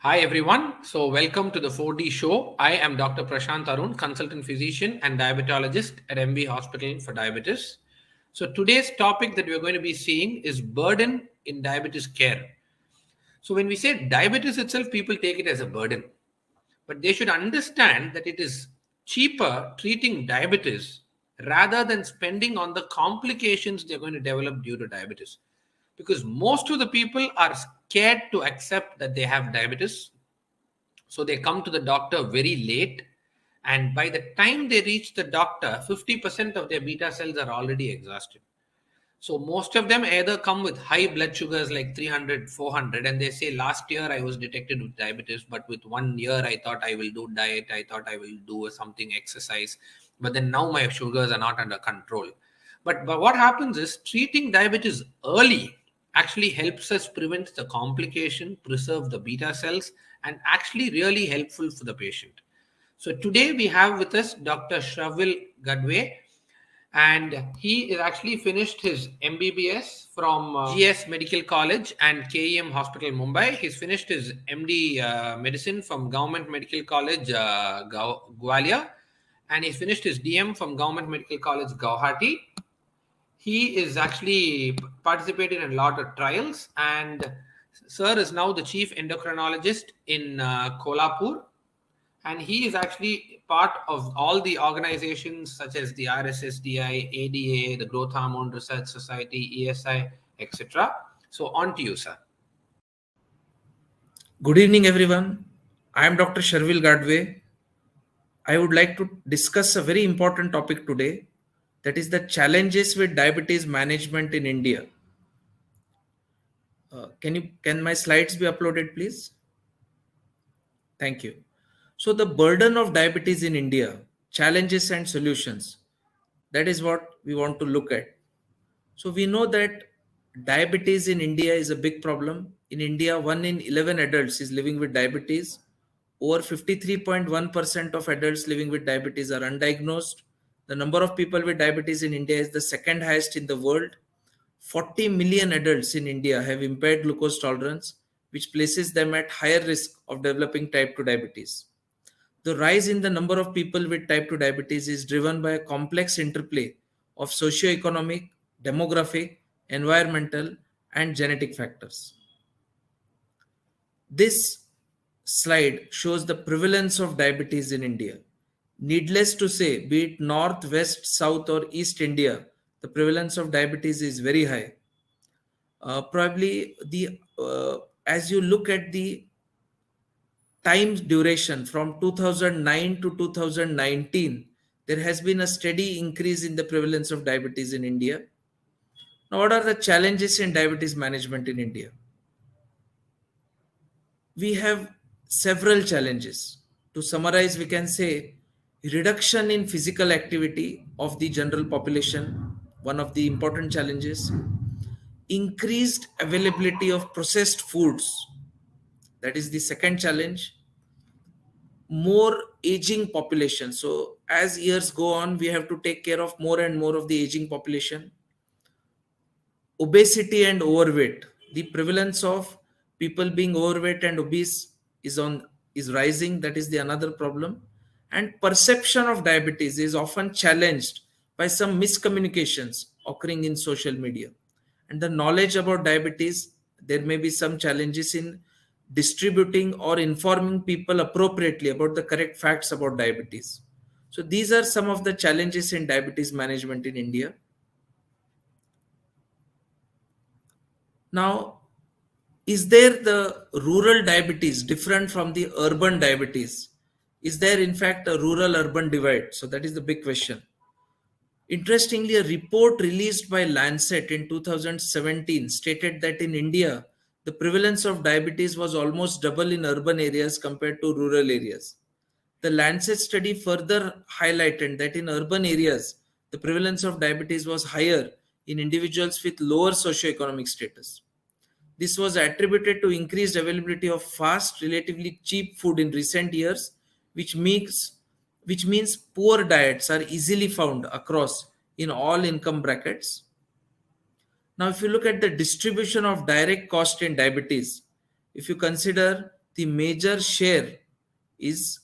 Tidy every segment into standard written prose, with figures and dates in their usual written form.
Hi everyone. So welcome to the 4D show. I am Dr. Prashant Arun, consultant physician and diabetologist at MB Hospital for Diabetes. So today's topic that we're going to be seeing is burden in diabetes care. So when we say diabetes itself, people take it as a burden, but they should understand that it is cheaper treating diabetes rather than spending on the complications they're going to develop due to diabetes. Because most of the people are scared to accept that they have diabetes, so they come to the doctor very late. And by the time they reach the doctor, 50% of their beta cells are already exhausted. So most of them either come with high blood sugars like 300, 400, and they say, last year I was detected with diabetes, but with 1 year I thought I will do diet, I thought I will do something exercise, but then now my sugars are not under control. But what happens is treating diabetes early actually helps us prevent the complication, preserve the beta cells, and actually really helpful for the patient. So today we have with us Dr. Shravil Gadve, and he is actually finished his MBBS from GS Medical College and KEM Hospital, Mumbai. He's finished his MD Medicine from Government Medical College, Gwalior, and he's finished his DM from Government Medical College, Guwahati. He is actually participated in a lot of trials, and sir is now the chief endocrinologist in Kolhapur, and he is actually part of all the organizations such as the RSSDI, ADA, the Growth Hormone Research Society, ESI, etc. So on to you, sir. Good evening, everyone. I am Dr. Sharvil Gadve. I would like to discuss a very important topic today, that is the challenges with diabetes management in India. Can my slides be uploaded, please? Thank you. So the burden of diabetes in India, challenges and solutions. That is what we want to look at. So we know that diabetes in India is a big problem. In India, 1 in 11 adults is living with diabetes. Over 53.1% of adults living with diabetes are undiagnosed. The number of people with diabetes in India is the second highest in the world. 40 million adults in India have impaired glucose tolerance, which places them at higher risk of developing type 2 diabetes. The rise in the number of people with type 2 diabetes is driven by a complex interplay of socioeconomic, demographic, environmental, and genetic factors. This slide shows the prevalence of diabetes in India. Needless to say, be it north, west, south, or east India, the prevalence of diabetes is very high. Probably as you look at the time duration from 2009 to 2019, there has been a steady increase in the prevalence of diabetes in India. Now, what are the challenges in diabetes management in India? We have several challenges. To summarize, we can say reduction in physical activity of the general population, one of the important challenges. Increased availability of processed foods, that is the second challenge. More aging population. So as years go on, we have to take care of more and more of the aging population. Obesity and overweight. The prevalence of people being overweight and obese is rising. That is the another problem. And perception of diabetes is often challenged by some miscommunications occurring in social media. And the knowledge about diabetes, there may be some challenges in distributing or informing people appropriately about the correct facts about diabetes. So these are some of the challenges in diabetes management in India. Now, is there the rural diabetes different from the urban diabetes? Is there in fact a rural-urban divide? So that is the big question. Interestingly, a report released by Lancet in 2017 stated that in India, the prevalence of diabetes was almost double in urban areas compared to rural areas. The Lancet study further highlighted that in urban areas, the prevalence of diabetes was higher in individuals with lower socioeconomic status. This was attributed to increased availability of fast, relatively cheap food in recent years, which means poor diets are easily found across in all income brackets. Now, if you look at the distribution of direct cost in diabetes, if you consider the major share is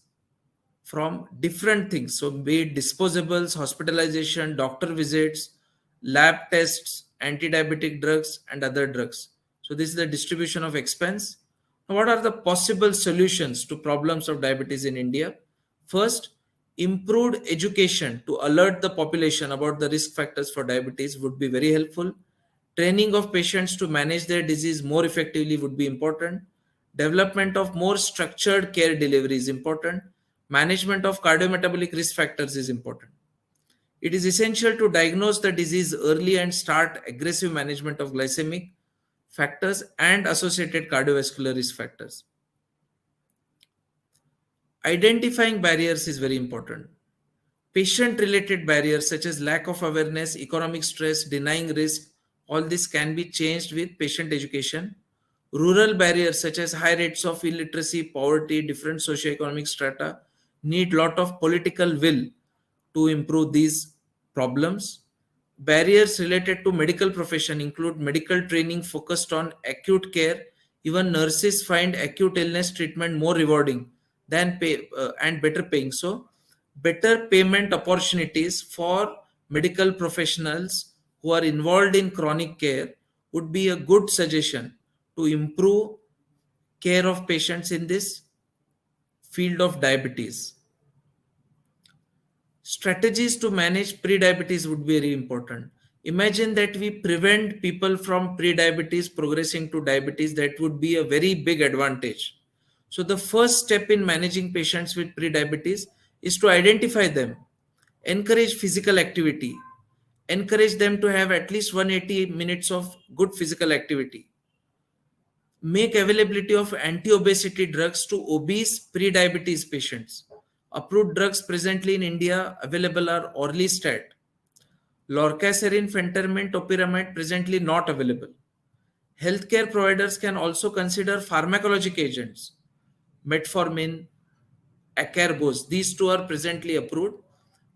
from different things. So, be it disposables, hospitalization, doctor visits, lab tests, anti diabetic drugs, and other drugs. So, this is the distribution of expense. Now, what are the possible solutions to problems of diabetes in India? First, improved education to alert the population about the risk factors for diabetes would be very helpful. Training of patients to manage their disease more effectively would be important. Development of more structured care delivery is important. Management of cardiometabolic risk factors is important. It is essential to diagnose the disease early and start aggressive management of glycemic factors and associated cardiovascular risk factors. Identifying barriers is very important. Patient related barriers such as lack of awareness, economic stress, denying risk, all this can be changed with patient education. Rural barriers such as high rates of illiteracy, poverty, different socioeconomic strata need lot of political will to improve these problems. Barriers related to medical profession include medical training focused on acute care. Even nurses find acute illness treatment more rewarding than and better paying. So, better payment opportunities for medical professionals who are involved in chronic care would be a good suggestion to improve care of patients in this field of diabetes. Strategies to manage prediabetes would be very important. Imagine that we prevent people from prediabetes progressing to diabetes. That would be a very big advantage. So the first step in managing patients with prediabetes is to identify them, encourage physical activity, encourage them to have at least 180 minutes of good physical activity, make availability of anti-obesity drugs to obese pre-diabetes patients. Approved drugs presently in India available are Orlistat, Lorcaserin, Phentermine, Topiramate presently not available. Healthcare providers can also consider pharmacologic agents, metformin, acarbose. These two are presently approved.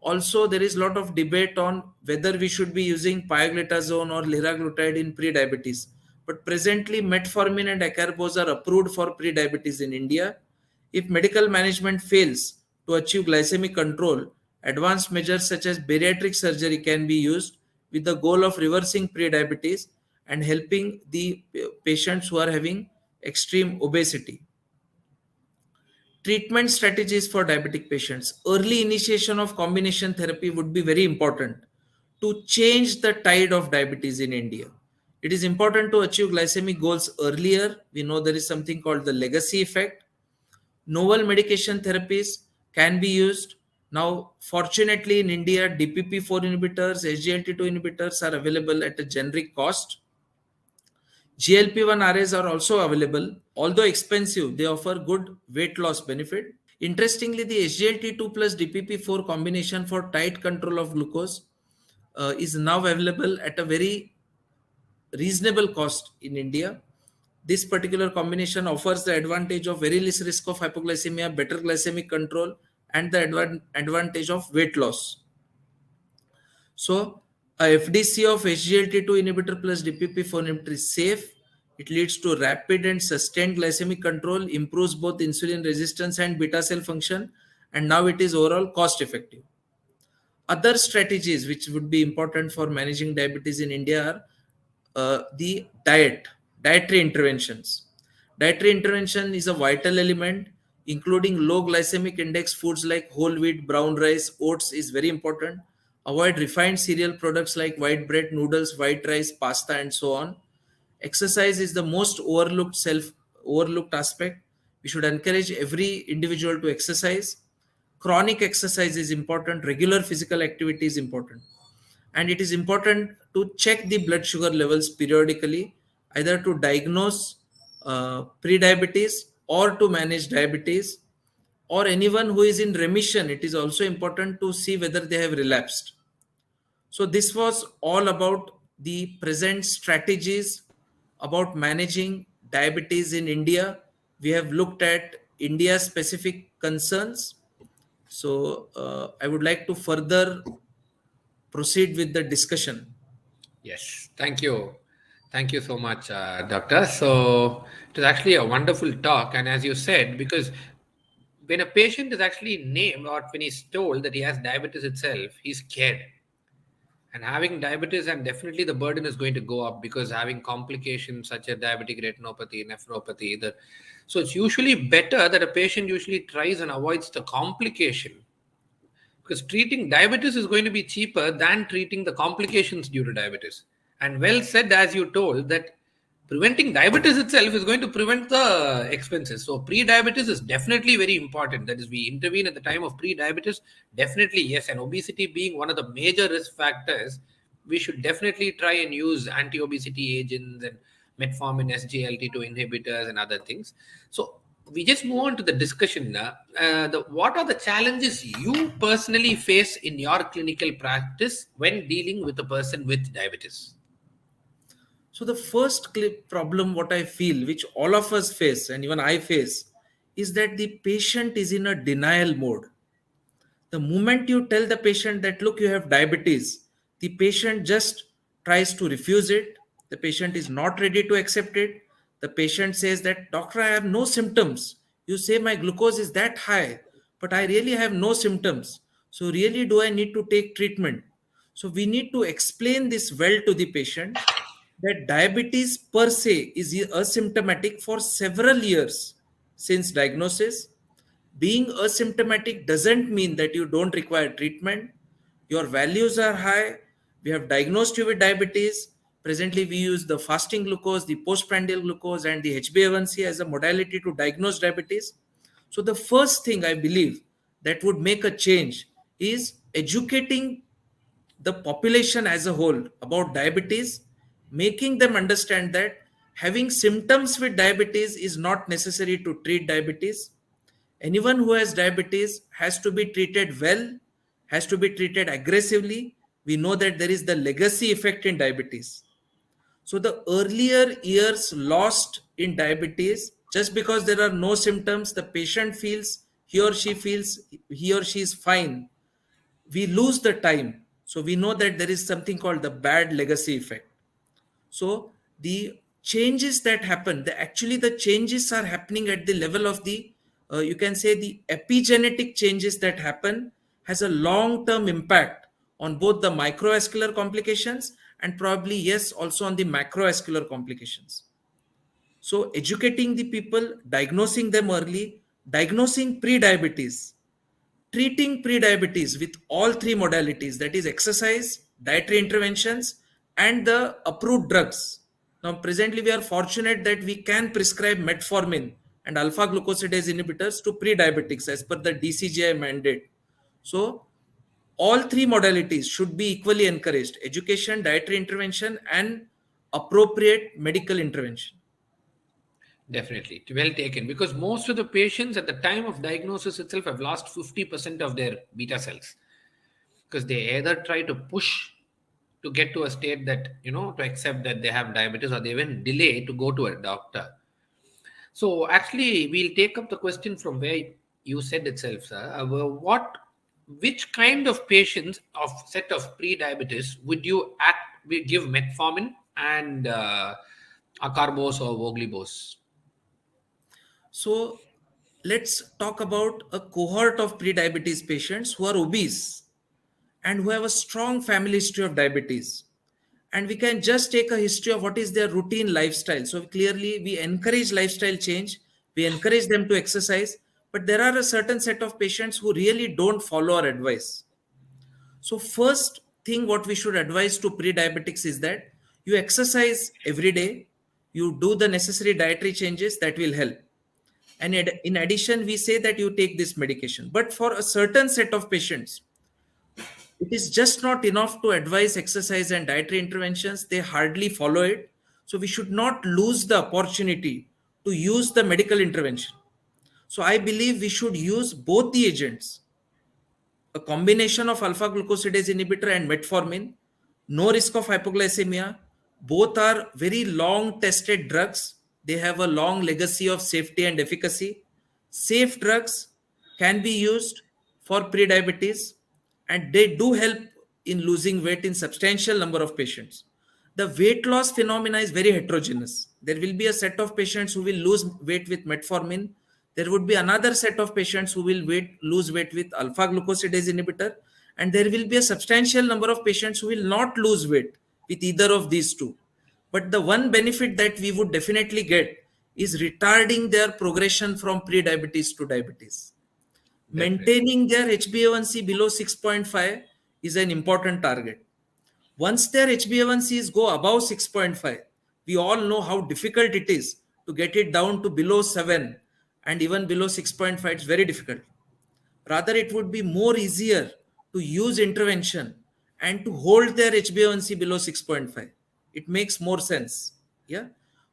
Also, there is a lot of debate on whether we should be using pioglitazone or liraglutide in pre-diabetes. But presently, metformin and acarbose are approved for pre-diabetes in India. If medical management fails to achieve glycemic control, advanced measures such as bariatric surgery can be used with the goal of reversing pre-diabetes and helping the patients who are having extreme obesity. Treatment strategies for diabetic patients. Early initiation of combination therapy would be very important to change the tide of diabetes in India. It is important to achieve glycemic goals earlier. We know there is something called the legacy effect. Novel medication therapies can be used. Now, fortunately, in India, DPP4 inhibitors, SGLT2 inhibitors are available at a generic cost. GLP-1 RAs are also available. Although expensive, they offer good weight loss benefit. Interestingly, the SGLT2 plus DPP4 combination for tight control of glucose is now available at a very reasonable cost in India. This particular combination offers the advantage of very less risk of hypoglycemia, better glycemic control, and the advantage of weight loss. So, a FDC of SGLT2 inhibitor plus DPP4 inhibitor is safe. It leads to rapid and sustained glycemic control, improves both insulin resistance and beta cell function, and now it is overall cost effective. Other strategies which would be important for managing diabetes in India are the dietary interventions. Dietary intervention is a vital element, including low glycemic index foods like whole wheat, brown rice, oats is very important. Avoid refined cereal products like white bread, noodles, white rice, pasta, and so on. Exercise is the most overlooked aspect. We should encourage every individual to exercise. Chronic exercise is important. Regular physical activity is important. And it is important to check the blood sugar levels periodically, either to diagnose pre-diabetes or to manage diabetes. Or anyone who is in remission, it is also important to see whether they have relapsed. So this was all about the present strategies about managing diabetes in India. We have looked at India specific concerns. So I would like to further proceed with the discussion. Yes, thank you. Thank you so much, Doctor. So it was actually a wonderful talk. And as you said, because when a patient is actually named or when he's told that he has diabetes itself, he's scared. And having diabetes, and definitely the burden is going to go up because having complications such as diabetic retinopathy, nephropathy, so it's usually better that a patient usually tries and avoids the complication, because treating diabetes is going to be cheaper than treating the complications due to diabetes. And well said, as you told, that preventing diabetes itself is going to prevent the expenses. So pre-diabetes is definitely very important. That is, we intervene at the time of pre-diabetes. Definitely, yes. And obesity being one of the major risk factors, we should definitely try and use anti-obesity agents and metformin, SGLT2 inhibitors, and other things. So we just move on to the discussion now. What are the challenges you personally face in your clinical practice when dealing with a person with diabetes? So the first problem, what I feel, which all of us face, and even I face, is that the patient is in a denial mode. The moment you tell the patient that, look, you have diabetes, the patient just tries to refuse it. The patient is not ready to accept it. The patient says that, doctor, I have no symptoms. You say my glucose is that high, but I really have no symptoms. So, really, do I need to take treatment? So, we need to explain this well to the patient that diabetes per se is asymptomatic for several years since diagnosis. Being asymptomatic doesn't mean that you don't require treatment. Your values are high. We have diagnosed you with diabetes. Presently, we use the fasting glucose, the postprandial glucose, and the HbA1c as a modality to diagnose diabetes. So, the first thing I believe that would make a change is educating the population as a whole about diabetes, making them understand that having symptoms with diabetes is not necessary to treat diabetes. Anyone who has diabetes has to be treated well, has to be treated aggressively. We know that there is the legacy effect in diabetes. So the earlier years lost in diabetes, just because there are no symptoms, the patient feels, he or she is fine, we lose the time. So we know that there is something called the bad legacy effect. So the changes that happen, actually the changes are happening at the level of the, you can say the epigenetic changes that happen has a long-term impact on both the microvascular complications and probably, yes, also on the macrovascular complications. So educating the people, diagnosing them early, diagnosing pre-diabetes, treating pre-diabetes with all three modalities, that is exercise, dietary interventions, and the approved drugs. Now presently we are fortunate that we can prescribe metformin and alpha glucosidase inhibitors to pre-diabetics as per the DCGI mandate. So all three modalities should be equally encouraged: education, dietary intervention, and appropriate medical intervention. Definitely. Well taken. Because most of the patients at the time of diagnosis itself have lost 50% of their beta cells. Because they either try to push to get to a state that, to accept that they have diabetes, or they even delay to go to a doctor. So actually, we'll take up the question from where you said itself, sir. Which kind of patients of set of pre-diabetes would you give metformin and acarbose or voglibose? So let's talk about a cohort of pre-diabetes patients who are obese and who have a strong family history of diabetes. And we can just take a history of what is their routine lifestyle. So clearly we encourage lifestyle change, we encourage them to exercise, but there are a certain set of patients who really don't follow our advice. So first thing what we should advise to pre-diabetics is that you exercise every day, you do the necessary dietary changes that will help. And in addition, we say that you take this medication. But for a certain set of patients, it is just not enough to advise exercise and dietary interventions. They hardly follow it. So we should not lose the opportunity to use the medical intervention. So I believe we should use both the agents, a combination of alpha glucosidase inhibitor and metformin, no risk of hypoglycemia. Both are very long tested drugs. They have a long legacy of safety and efficacy. Safe drugs can be used for prediabetes and they do help in losing weight in substantial number of patients. The weight loss phenomena is very heterogeneous. There will be a set of patients who will lose weight with metformin. There would be another set of patients who will lose weight with alpha glucosidase inhibitor. And there will be a substantial number of patients who will not lose weight with either of these two. But the one benefit that we would definitely get is retarding their progression from pre-diabetes to diabetes. Definitely. Maintaining their HbA1c below 6.5 is an important target. Once their HbA1cs go above 6.5, we all know how difficult it is to get it down to below 7, and even below 6.5, it's very difficult. Rather, it would be more easier to use intervention and to hold their HbA1c below 6.5. It makes more sense. Yeah.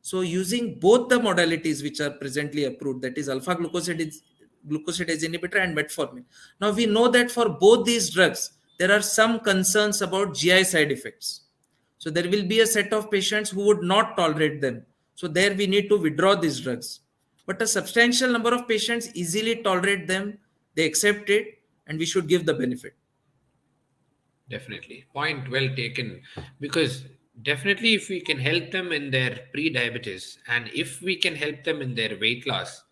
So using both the modalities which are presently approved, that is alpha glucosidase inhibitor and metformin. Now we know that for both these drugs, there are some concerns about GI side effects. So there will be a set of patients who would not tolerate them. So there we need to withdraw these drugs. But a substantial number of patients easily tolerate them, they accept it, and we should give the benefit. Definitely. Point well taken. Because definitely, if we can help them in their pre diabetes and if we can help them in their weight loss,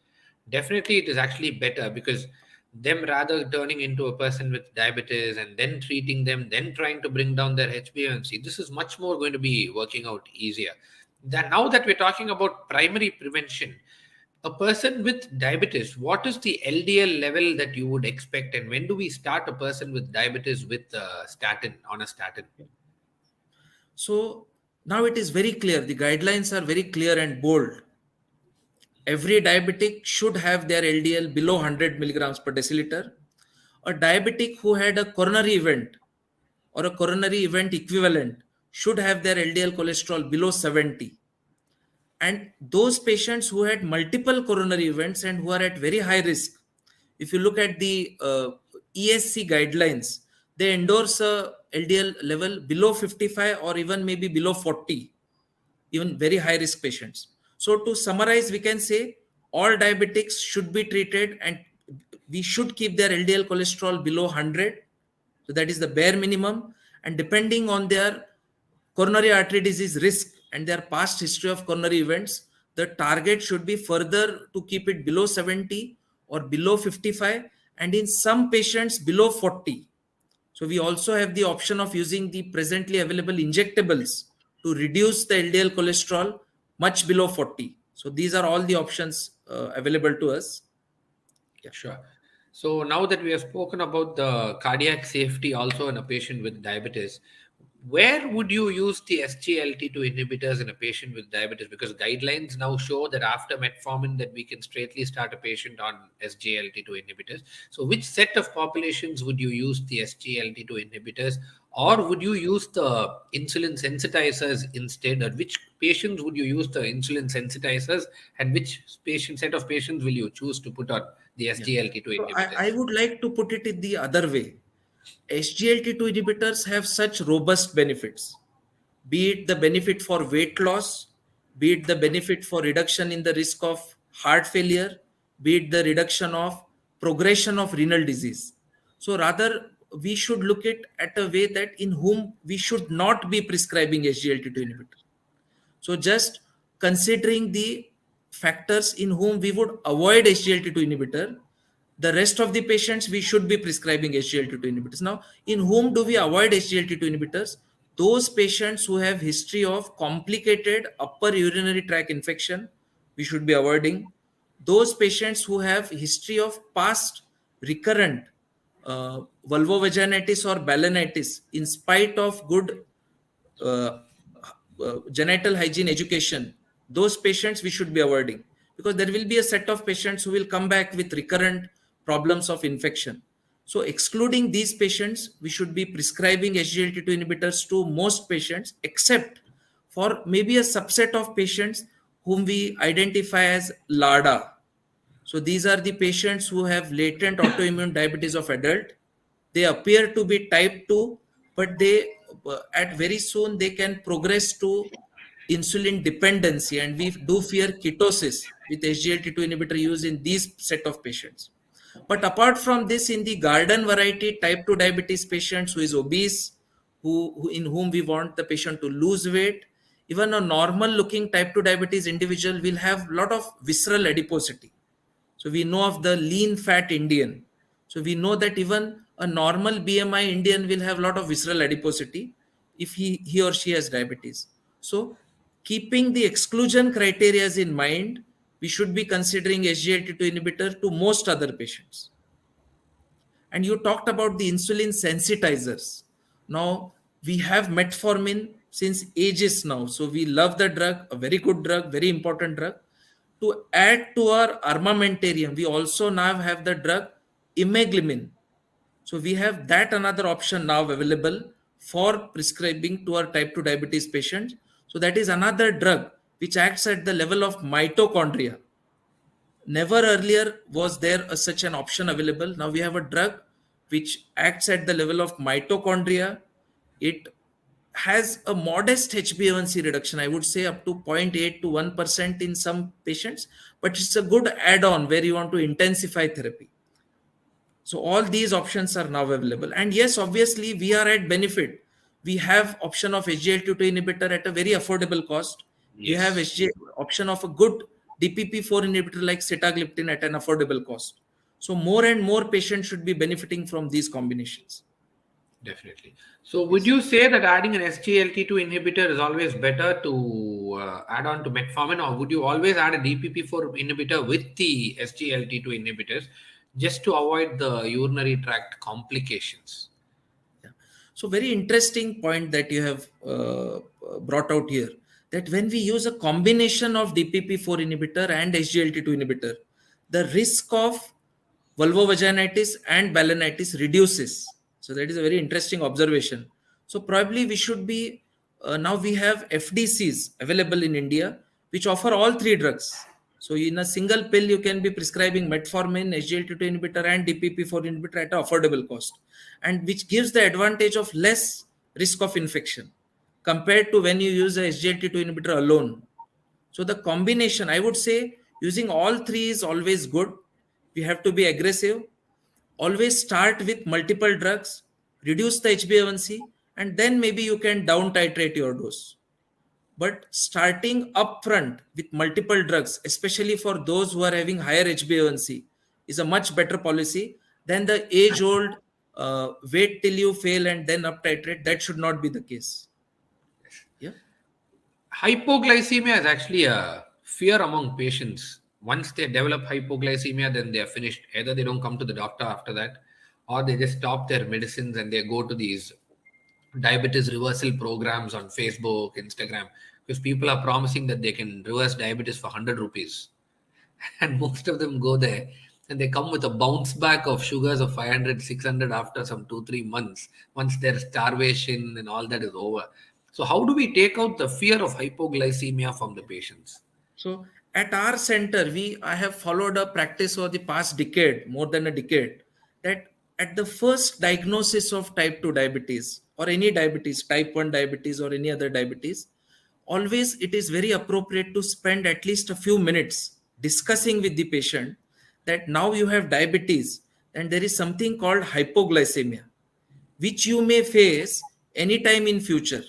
definitely it is actually better because them rather turning into a person with diabetes and then treating them, then trying to bring down their HbA1c, this is much more going to be working out easier. Now that we're talking about primary prevention, a person with diabetes, what is the LDL level that you would expect, and when do we start a person with diabetes with statin on a statin? So now it is very clear. The guidelines are very clear and bold. Every diabetic should have their LDL below 100 milligrams per deciliter. A diabetic who had a coronary event or a coronary event equivalent should have their LDL cholesterol below 70. And those patients who had multiple coronary events and who are at very high risk, if you look at the ESC guidelines, they endorse a LDL level below 55 or even maybe below 40, even very high risk patients. So to summarize, we can say all diabetics should be treated and we should keep their LDL cholesterol below 100. So that is the bare minimum. And depending on their coronary artery disease risk and their past history of coronary events, the target should be further to keep it below 70 or below 55, and in some patients below 40. So we also have the option of using the presently available injectables to reduce the LDL cholesterol much below 40. So these are all the options available to us. Yeah. Sure. So now that we have spoken about the cardiac safety also in a patient with diabetes, where would you use the SGLT2 inhibitors in a patient with diabetes? Because guidelines now show that after metformin that we can straightly start a patient on SGLT2 inhibitors. So which set of populations would you use the SGLT2 inhibitors, or would you use the insulin sensitizers instead? Or which patients would you use the insulin sensitizers, and which patient set of patients will you choose to put on the Yeah. SGLT2 So I inhibitors? would like to put it in the other way. SGLT2 inhibitors have such robust benefits, be it the benefit for weight loss, be it the benefit for reduction in the risk of heart failure, be it the reduction of progression of renal disease. So rather, we should look at a way that in whom we should not be prescribing SGLT2 inhibitor. So just considering the factors in whom we would avoid SGLT2 inhibitor, the rest of the patients we should be prescribing SGLT2 inhibitors. Now, in whom do we avoid SGLT2 inhibitors? Those patients who have history of complicated upper urinary tract infection, we should be avoiding. Those patients who have history of past recurrent vulvovaginitis or balanitis in spite of good uh, genital hygiene education, those patients we should be avoiding, because there will be a set of patients who will come back with recurrent problems of infection. So excluding these patients, we should be prescribing SGLT2 inhibitors to most patients, except for maybe a subset of patients whom we identify as LADA. So these are the patients who have latent autoimmune diabetes of adult. They appear to be type 2, but they at very soon they can progress to insulin dependency, and we do fear ketosis with SGLT2 inhibitor use in these set of patients. But apart from this, in the garden variety type 2 diabetes patients who is obese, who in whom we want the patient to lose weight. Even a normal looking type 2 diabetes individual will have a lot of visceral adiposity. So we know of the lean fat Indian. So we know that even a normal BMI Indian will have a lot of visceral adiposity if he or she has diabetes. So keeping the exclusion criteria in mind, we should be considering SGLT2 inhibitor to most other patients. And you talked about the insulin sensitizers. Now we have metformin since ages now. So we love the drug, a very good drug, very important drug. To add to our armamentarium, we also now have the drug imeglimin. So we have that another option now available for prescribing to our type 2 diabetes patients. So that is another drug which acts at the level of mitochondria. Never earlier was there such an option available. Now we have a drug which acts at the level of mitochondria. It has a modest HbA1c reduction, I would say up to 0.8 to 1% in some patients, but it's a good add-on where you want to intensify therapy. So all these options are now available. And yes, obviously we are at benefit. We have option of SGLT2 inhibitor at a very affordable cost. We have Yes. option of a good DPP4 inhibitor like sitagliptin at an affordable cost. So more and more patients should be benefiting from these combinations. Definitely. So, would Yes. you say that adding an SGLT2 inhibitor is always better to add on to metformin, or would you always add a DPP4 inhibitor with the SGLT2 inhibitors just to avoid the urinary tract complications? Yeah. So very interesting point that you have brought out here, that when we use a combination of DPP4 inhibitor and SGLT2 inhibitor, the risk of vulvovaginitis and balanitis reduces. So that is a very interesting observation. So probably we should be, now we have FDCs available in India, which offer all three drugs. So in a single pill, you can be prescribing metformin, SGLT2 inhibitor and DPP4 inhibitor at an affordable cost, and which gives the advantage of less risk of infection compared to when you use a SGLT2 inhibitor alone. So the combination, I would say, using all three is always good. We have to be aggressive. Always start with multiple drugs, reduce the HbA1c, and then maybe you can down titrate your dose. But starting upfront with multiple drugs, especially for those who are having higher HbA1c, is a much better policy than the age-old wait till you fail and then up titrate. That should not be the case. Yeah. Hypoglycemia is actually a fear among patients. Once they develop hypoglycemia, then they are finished. Either they don't come to the doctor after that, or they just stop their medicines and they go to these diabetes reversal programs on Facebook, Instagram, because people are promising that they can reverse diabetes for 100 rupees. And most of them go there and they come with a bounce back of sugars of 500, 600 after some 2, 3 months, once their starvation and all that is over. So, how do we take out the fear of hypoglycemia from the patients? So at our center, I have followed a practice for the past decade, more than a decade, that at the first diagnosis of type 2 diabetes or any diabetes, type 1 diabetes or any other diabetes, always it is very appropriate to spend at least a few minutes discussing with the patient that now you have diabetes and there is something called hypoglycemia, which you may face anytime in future.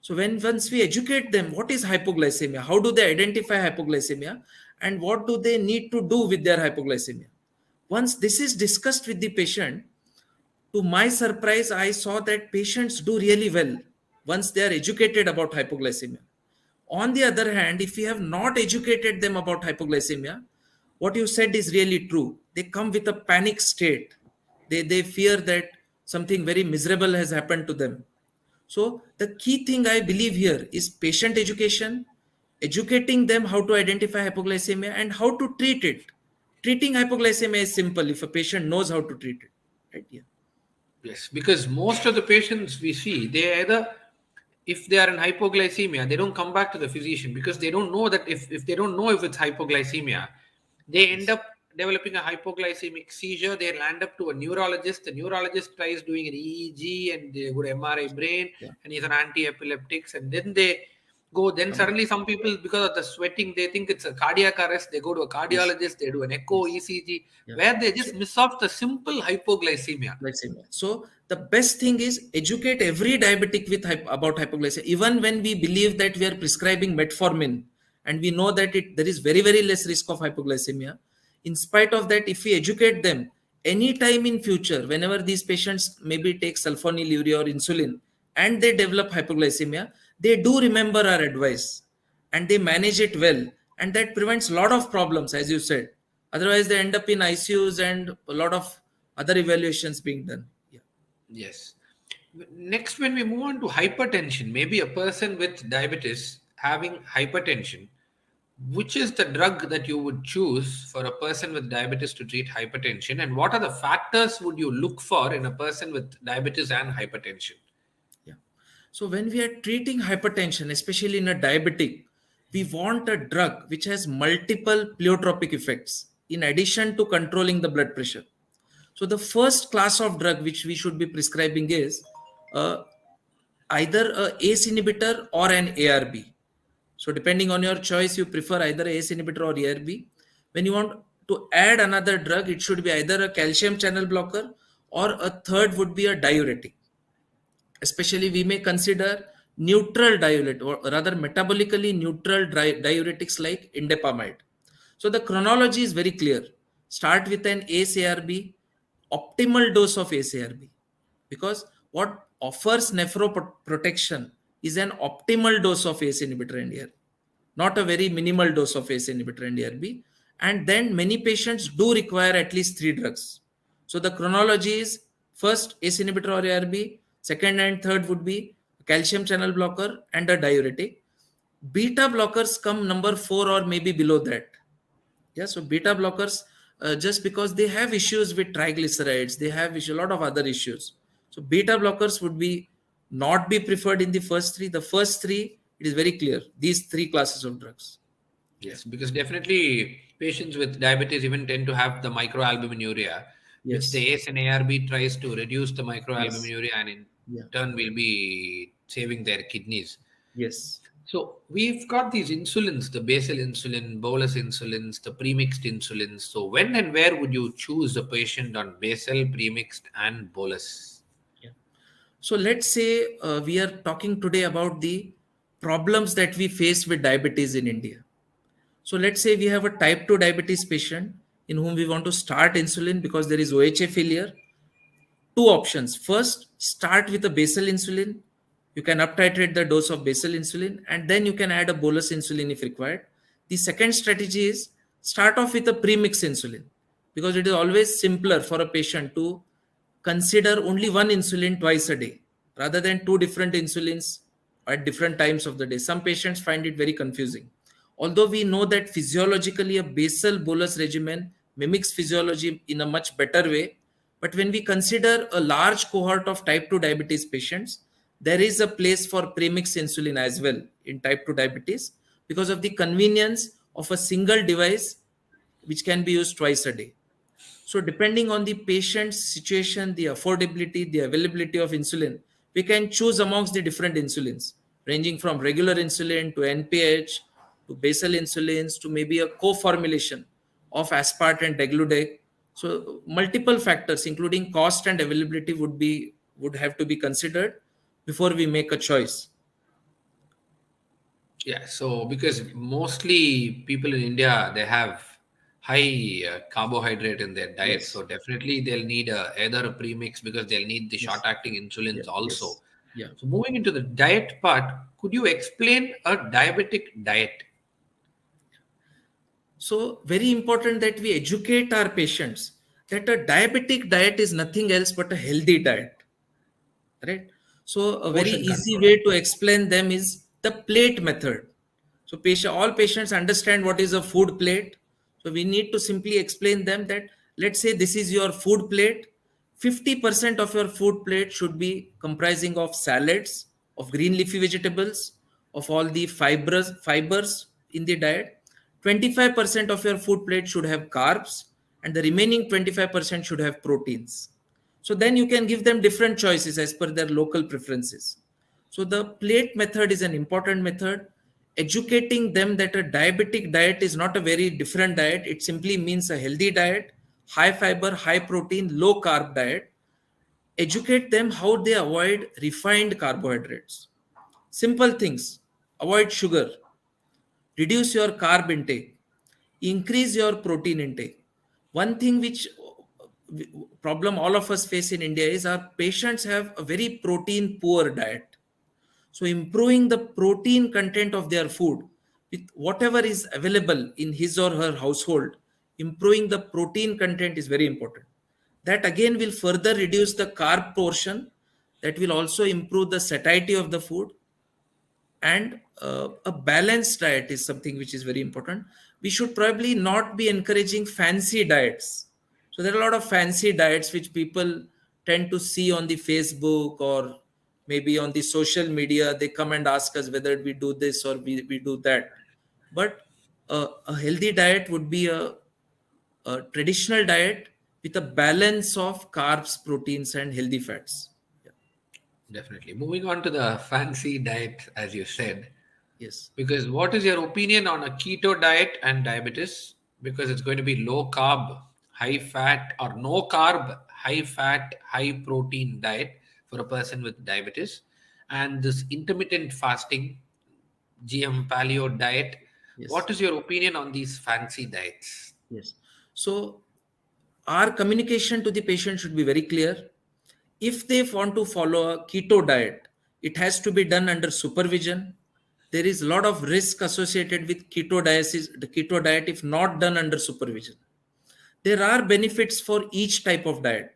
So once we educate them, what is hypoglycemia? How do they identify hypoglycemia? And what do they need to do with their hypoglycemia? Once this is discussed with the patient, to my surprise, I saw that patients do really well once they are educated about hypoglycemia. On the other hand, if we have not educated them about hypoglycemia, what you said is really true. They come with a panic state. They fear that something very miserable has happened to them. So the key thing I believe here is patient education, educating them how to identify hypoglycemia and how to treat it. Treating hypoglycemia is simple if a patient knows how to treat it. Right? Yeah. Yes, because most of the patients we see, they either, if they are in hypoglycemia, they don't come back to the physician because they don't know that if they don't know if it's hypoglycemia, they end Yes. up developing a hypoglycemic seizure. They land up to a neurologist. The neurologist tries doing an EEG and they go to MRI brain Yeah. and he's on anti-epileptics. And then they go. Then suddenly some people, because of the sweating, they think it's a cardiac arrest. They go to a Yes, cardiologist, they do an echo, yes, ECG, yeah. where they So just miss off the simple hypoglycemia. glycemia. So the best thing is educate every diabetic with about hypoglycemia. Even when we believe that we are prescribing metformin and we know that there is very less risk of hypoglycemia, in spite of that, if we educate them any time in future, whenever these patients maybe take sulfonylurea or insulin and they develop hypoglycemia, they do remember our advice and they manage it well, and that prevents a lot of problems, as you said. Otherwise, they end up in ICUs and a lot of other evaluations being done. Yeah. Yes. Next, when we move on to hypertension, maybe a person with diabetes having hypertension, which is the drug that you would choose for a person with diabetes to treat hypertension, and what are the factors would you look for in a person with diabetes and hypertension? Yeah. So when we are treating hypertension, especially in a diabetic, we want a drug which has multiple pleiotropic effects in addition to controlling the blood pressure. So the first class of drug which we should be prescribing is uh, either a ACE inhibitor or an ARB. So depending on your choice, you prefer either ACE inhibitor or ARB. When you want to add another drug, it should be either a calcium channel blocker or a third would be a diuretic. Especially we may consider neutral diuretic or rather metabolically neutral diuretics like indapamide. So the chronology is very clear. Start with an ACE-ARB, optimal dose of ACE-ARB, because what offers nephroprotection is an optimal dose of ACE inhibitor and ARB, not a very minimal dose of ACE inhibitor and ARB. And then many patients do require at least 3 drugs. So the chronology is first ACE inhibitor or ARB, second and third would be calcium channel blocker and a diuretic. Beta blockers come number 4 or maybe below that. Yeah, so beta blockers, just because they have issues with triglycerides, they have a lot of other issues. So beta blockers would be not be preferred in the first three. The first three, it is very clear. These 3 classes of drugs. Yeah. Yes, because definitely patients with diabetes even tend to have the microalbuminuria, which Yes. the ACE and ARB tries to reduce the Yes. microalbuminuria and in Yeah. turn will be saving their kidneys. Yes. So we've got these insulins, the basal insulin, bolus insulins, the premixed insulins. So when and where would you choose a patient on basal, premixed, and bolus? Yeah. So let's say we are talking today about the problems that we face with diabetes in India. So let's say we have a type 2 diabetes patient in whom we want to start insulin because there is OHA failure. Two options. First, start with a basal insulin. You can up titrate the dose of basal insulin and then you can add a bolus insulin if required. The second strategy is start off with a premix insulin because it is always simpler for a patient to consider only one insulin twice a day rather than 2 different insulins at different times of the day. Some patients find it very confusing. Although we know that physiologically a basal bolus regimen mimics physiology in a much better way, but when we consider a large cohort of type 2 diabetes patients, there is a place for premix insulin as well in type 2 diabetes because of the convenience of a single device which can be used twice a day. So depending on the patient's situation, the affordability, the availability of insulin, we can choose amongst the different insulins, ranging from regular insulin to NPH to basal insulins to maybe a co-formulation of aspart and degludec. So multiple factors, including cost and availability, would have to be considered before we make a choice. Yeah, so because mostly people in India they have high carbohydrate in their diet, Yes, so definitely they'll need either a premix because they'll need the yes, short-acting insulins yeah, also. yes, yeah. So moving into the diet part, could you explain a diabetic diet? So very important that we educate our patients that a diabetic diet is nothing else but a healthy diet, right? So a very Portion easy control. way to explain them is the plate method. So all patients understand what is a food plate. So we need to simply explain them that let's say this is your food plate. 50% of your food plate should be comprising of salads, of green leafy vegetables, of all the fibers in the diet. 25% of your food plate should have carbs, and the remaining 25% should have proteins. So then you can give them different choices as per their local preferences. So the plate method is an important method. educating them that a diabetic diet is not a very different diet. It simply means a healthy diet, high fiber, high protein, low carb diet. Educate them how they avoid refined carbohydrates. Simple things: avoid sugar, reduce your carb intake, increase your protein intake. One thing which problem all of us face in India is our patients have a very protein poor diet. So improving the protein content of their food with whatever is available in his or her household, improving the protein content is very important. That again will further reduce the carb portion. That will also improve the satiety of the food. And a balanced diet is something which is very important. We should probably not be encouraging fancy diets. So there are a lot of fancy diets which people tend to see on the Facebook or maybe on the social media. They come and ask us whether we do this or we do that. But a healthy diet would be a traditional diet with a balance of carbs, proteins, and healthy fats. Yeah. Definitely. Moving on to the fancy diet, as you said, Yes. because what is your opinion on a keto diet and diabetes? Because it's going to be low carb, high fat, or no carb, high fat, high protein diet for a person with diabetes, and this intermittent fasting, GM paleo diet. Yes. What is your opinion on these fancy diets? Yes. So our communication to the patient should be very clear. If they want to follow a keto diet, it has to be done under supervision. There is a lot of risk associated with the keto diet if not done under supervision. There are benefits for each type of diet.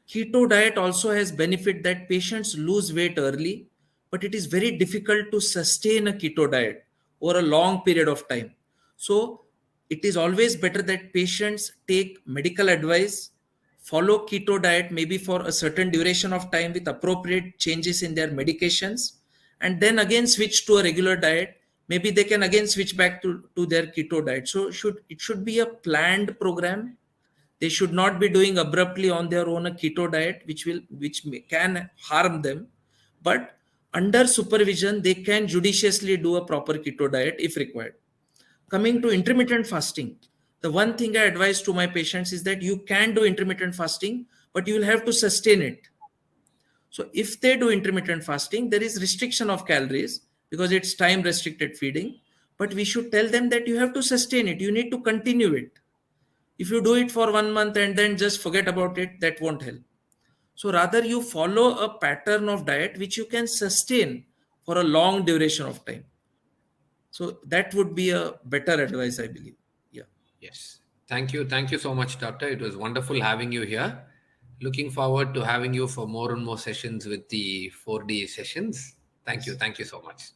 Keto diet also has benefit that patients lose weight early, but it is very difficult to sustain a keto diet over a long period of time. So it is always better that patients take medical advice, follow keto diet maybe for a certain duration of time with appropriate changes in their medications, and then again switch to a regular diet. Maybe they can again switch back to their keto diet. So it should be a planned program. They should not be doing abruptly on their own a keto diet, can harm them. But under supervision, they can judiciously do a proper keto diet if required. Coming to intermittent fasting, the one thing I advise to my patients is that you can do intermittent fasting, but you will have to sustain it. So if they do intermittent fasting, there is restriction of calories because it's time restricted feeding. But we should tell them that you have to sustain it. You need to continue it. If you do it for 1 month and then just forget about it, that won't help. So rather you follow a pattern of diet which you can sustain for a long duration of time. So that would be a better advice, I believe. Yeah. Yes. Thank you. Thank you so much, Doctor. It was wonderful having you here. Looking forward to having you for more and more sessions with the 4D sessions. Thank you. Yes. Thank you so much.